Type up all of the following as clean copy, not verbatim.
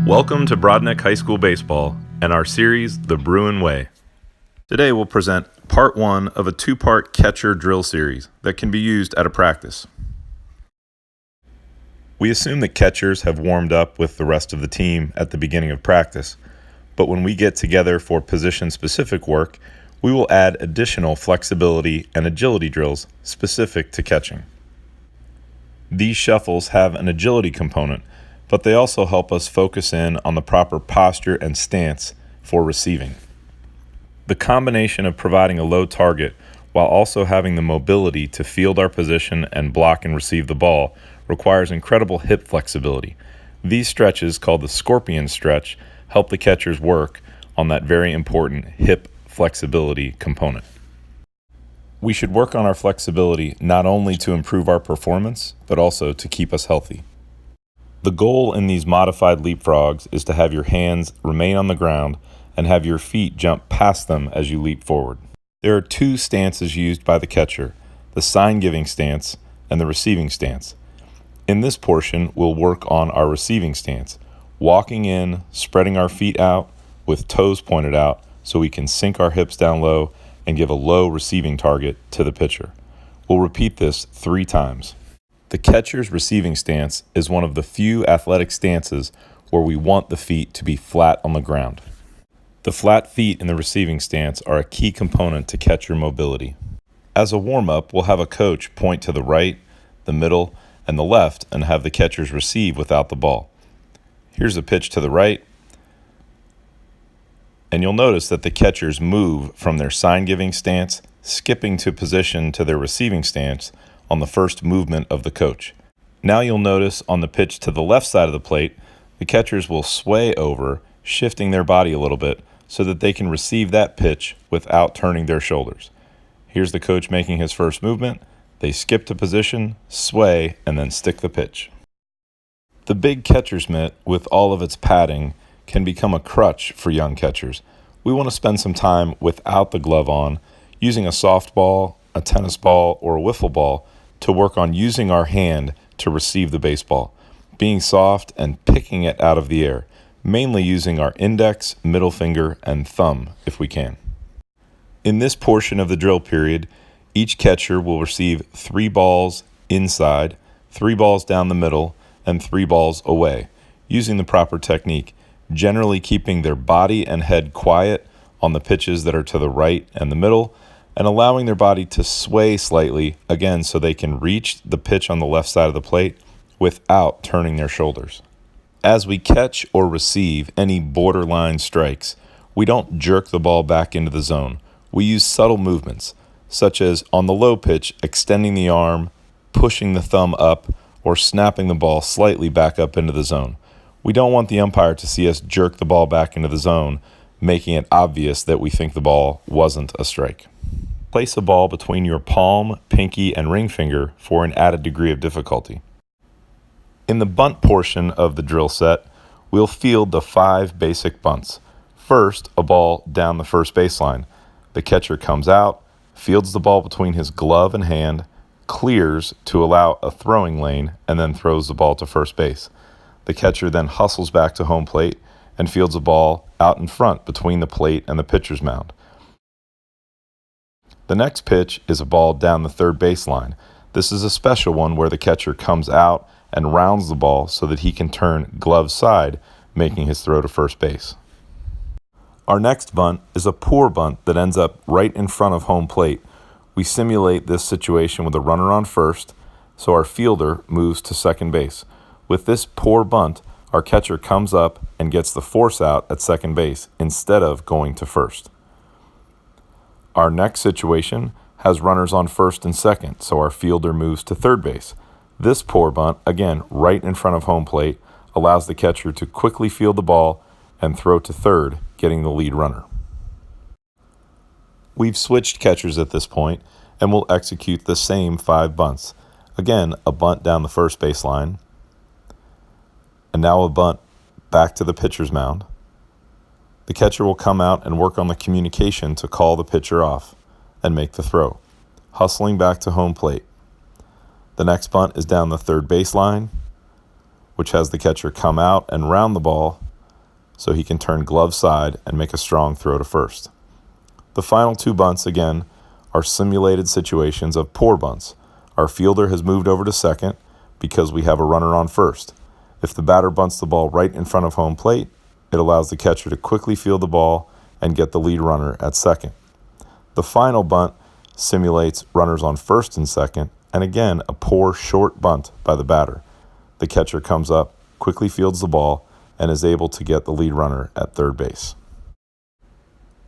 Welcome to Broadneck High School Baseball and our series, The Bruin Way. Today we'll present part one of a two-part catcher drill series that can be used at a practice. We assume that catchers have warmed up with the rest of the team at the beginning of practice, but when we get together for position-specific work, we will add additional flexibility and agility drills specific to catching. These shuffles have an agility component, but they also help us focus in on the proper posture and stance for receiving. The combination of providing a low target while also having the mobility to field our position and block and receive the ball requires incredible hip flexibility. These stretches, called the scorpion stretch, help the catchers work on that very important hip flexibility component. We should work on our flexibility not only to improve our performance, but also to keep us healthy. The goal in these modified leapfrogs is to have your hands remain on the ground and have your feet jump past them as you leap forward. There are two stances used by the catcher, the sign-giving stance and the receiving stance. In this portion, we'll work on our receiving stance, walking in, spreading our feet out with toes pointed out so we can sink our hips down low and give a low receiving target to the pitcher. We'll repeat this 3 times. The catcher's receiving stance is one of the few athletic stances where we want the feet to be flat on the ground. The flat feet in the receiving stance are a key component to catcher mobility. As a warm-up, we'll have a coach point to the right, the middle, and the left and have the catchers receive without the ball. Here's a pitch to the right, and you'll notice that the catchers move from their sign-giving stance, skipping to position to their receiving stance on the first movement of the coach. Now you'll notice on the pitch to the left side of the plate, the catchers will sway over, shifting their body a little bit so that they can receive that pitch without turning their shoulders. Here's the coach making his first movement. They skip to position, sway, and then stick the pitch. The big catcher's mitt, with all of its padding, can become a crutch for young catchers. We want to spend some time without the glove on, using a softball, a tennis ball, or a wiffle ball to work on using our hand to receive the baseball, being soft and picking it out of the air, mainly using our index, middle finger, and thumb if we can. In this portion of the drill period, each catcher will receive 3 balls inside, 3 balls down the middle, and 3 balls away, using the proper technique, generally keeping their body and head quiet on the pitches that are to the right and the middle, and allowing their body to sway slightly, again, so they can reach the pitch on the left side of the plate without turning their shoulders. As we catch or receive any borderline strikes, we don't jerk the ball back into the zone. We use subtle movements, such as on the low pitch, extending the arm, pushing the thumb up, or snapping the ball slightly back up into the zone. We don't want the umpire to see us jerk the ball back into the zone, making it obvious that we think the ball wasn't a strike. Place a ball between your palm, pinky, and ring finger for an added degree of difficulty. In the bunt portion of the drill set, we'll field the 5 basic bunts. First, a ball down the first baseline. The catcher comes out, fields the ball between his glove and hand, clears to allow a throwing lane, and then throws the ball to first base. The catcher then hustles back to home plate and fields a ball out in front between the plate and the pitcher's mound. The next pitch is a ball down the third baseline. This is a special one where the catcher comes out and rounds the ball so that he can turn glove side, making his throw to first base. Our next bunt is a poor bunt that ends up right in front of home plate. We simulate this situation with a runner on first, so our fielder moves to second base. With this poor bunt, our catcher comes up and gets the force out at second base instead of going to first. Our next situation has runners on first and second, so our fielder moves to third base. This poor bunt, again right in front of home plate, allows the catcher to quickly field the ball and throw to third, getting the lead runner. We've switched catchers at this point, and we'll execute the same 5 bunts. Again, a bunt down the first baseline, and now a bunt back to the pitcher's mound. The catcher will come out and work on the communication to call the pitcher off and make the throw, hustling back to home plate. The next bunt is down the third baseline, which has the catcher come out and round the ball so he can turn glove side and make a strong throw to first. The final two bunts, again, are simulated situations of poor bunts. Our fielder has moved over to second because we have a runner on first. If the batter bunts the ball right in front of home plate, it allows the catcher to quickly field the ball and get the lead runner at second. The final bunt simulates runners on first and second, and again, a poor short bunt by the batter. The catcher comes up, quickly fields the ball, and is able to get the lead runner at third base.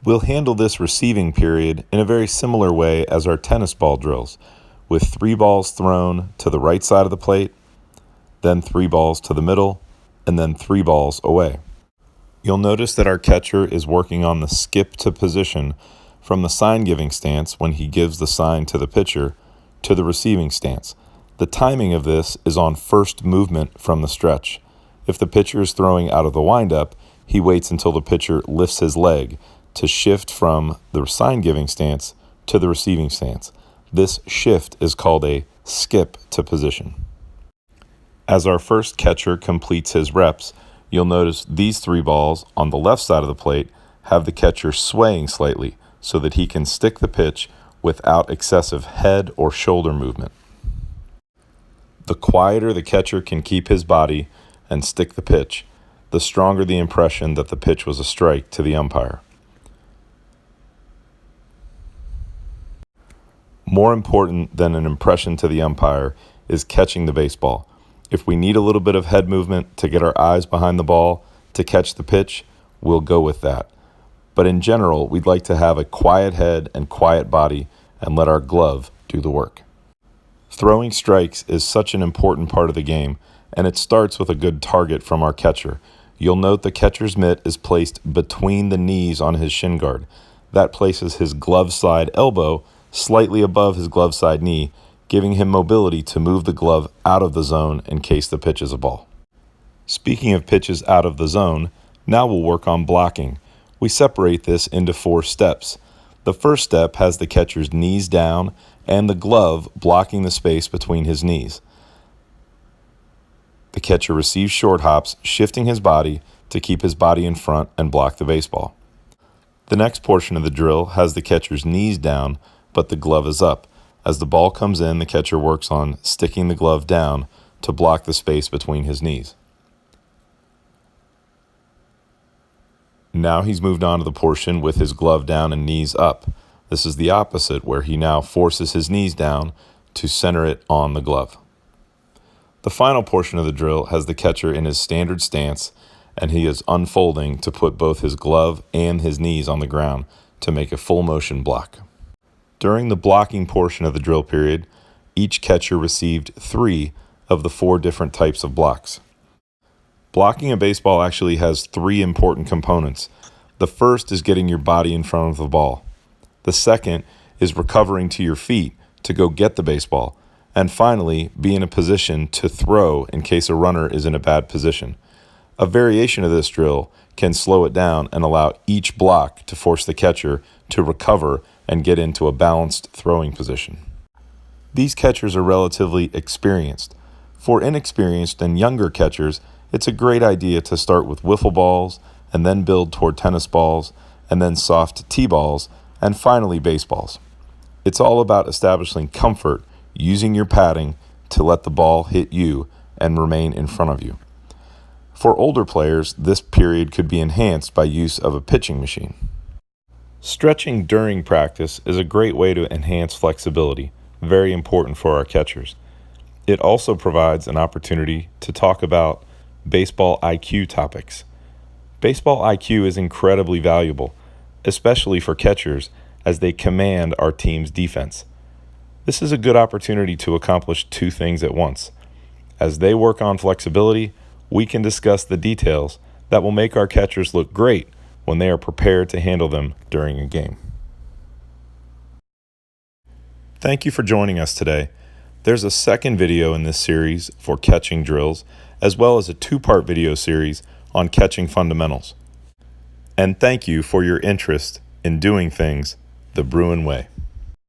We'll handle this receiving period in a very similar way as our tennis ball drills, with 3 balls thrown to the right side of the plate, then 3 balls to the middle, and then 3 balls away. You'll notice that our catcher is working on the skip to position from the sign-giving stance when he gives the sign to the pitcher to the receiving stance. The timing of this is on first movement from the stretch. If the pitcher is throwing out of the windup, he waits until the pitcher lifts his leg to shift from the sign-giving stance to the receiving stance. This shift is called a skip to position. As our first catcher completes his reps, you'll notice these 3 balls on the left side of the plate have the catcher swaying slightly so that he can stick the pitch without excessive head or shoulder movement. The quieter the catcher can keep his body and stick the pitch, the stronger the impression that the pitch was a strike to the umpire. More important than an impression to the umpire is catching the baseball. If we need a little bit of head movement to get our eyes behind the ball to catch the pitch, we'll go with that. But in general, we'd like to have a quiet head and quiet body and let our glove do the work. Throwing strikes is such an important part of the game, and it starts with a good target from our catcher. You'll note the catcher's mitt is placed between the knees on his shin guard. That places his glove side elbow slightly above his glove side knee, giving him mobility to move the glove out of the zone in case the pitch is a ball. Speaking of pitches out of the zone, now we'll work on blocking. We separate this into 4 steps. The first step has the catcher's knees down and the glove blocking the space between his knees. The catcher receives short hops, shifting his body to keep his body in front and block the baseball. The next portion of the drill has the catcher's knees down, but the glove is up. As the ball comes in, the catcher works on sticking the glove down to block the space between his knees. Now he's moved on to the portion with his glove down and knees up. This is the opposite, where he now forces his knees down to center it on the glove. The final portion of the drill has the catcher in his standard stance, and he is unfolding to put both his glove and his knees on the ground to make a full motion block. During the blocking portion of the drill period, each catcher received 3 of the 4 different types of blocks. Blocking a baseball actually has 3 important components. The first is getting your body in front of the ball. The second is recovering to your feet to go get the baseball. And finally, be in a position to throw in case a runner is in a bad position. A variation of this drill can slow it down and allow each block to force the catcher to recover and get into a balanced throwing position. These catchers are relatively experienced. For inexperienced and younger catchers, it's a great idea to start with wiffle balls and then build toward tennis balls and then soft T-balls and finally baseballs. It's all about establishing comfort using your padding to let the ball hit you and remain in front of you. For older players, this period could be enhanced by use of a pitching machine. Stretching during practice is a great way to enhance flexibility, very important for our catchers. It also provides an opportunity to talk about baseball IQ topics. Baseball IQ is incredibly valuable, especially for catchers as they command our team's defense. This is a good opportunity to accomplish 2 things at once. As they work on flexibility, we can discuss the details that will make our catchers look great when they are prepared to handle them during a game. Thank you for joining us today. There's a second video in this series for catching drills, as well as a 2-part video series on catching fundamentals. And thank you for your interest in doing things the Bruin Way.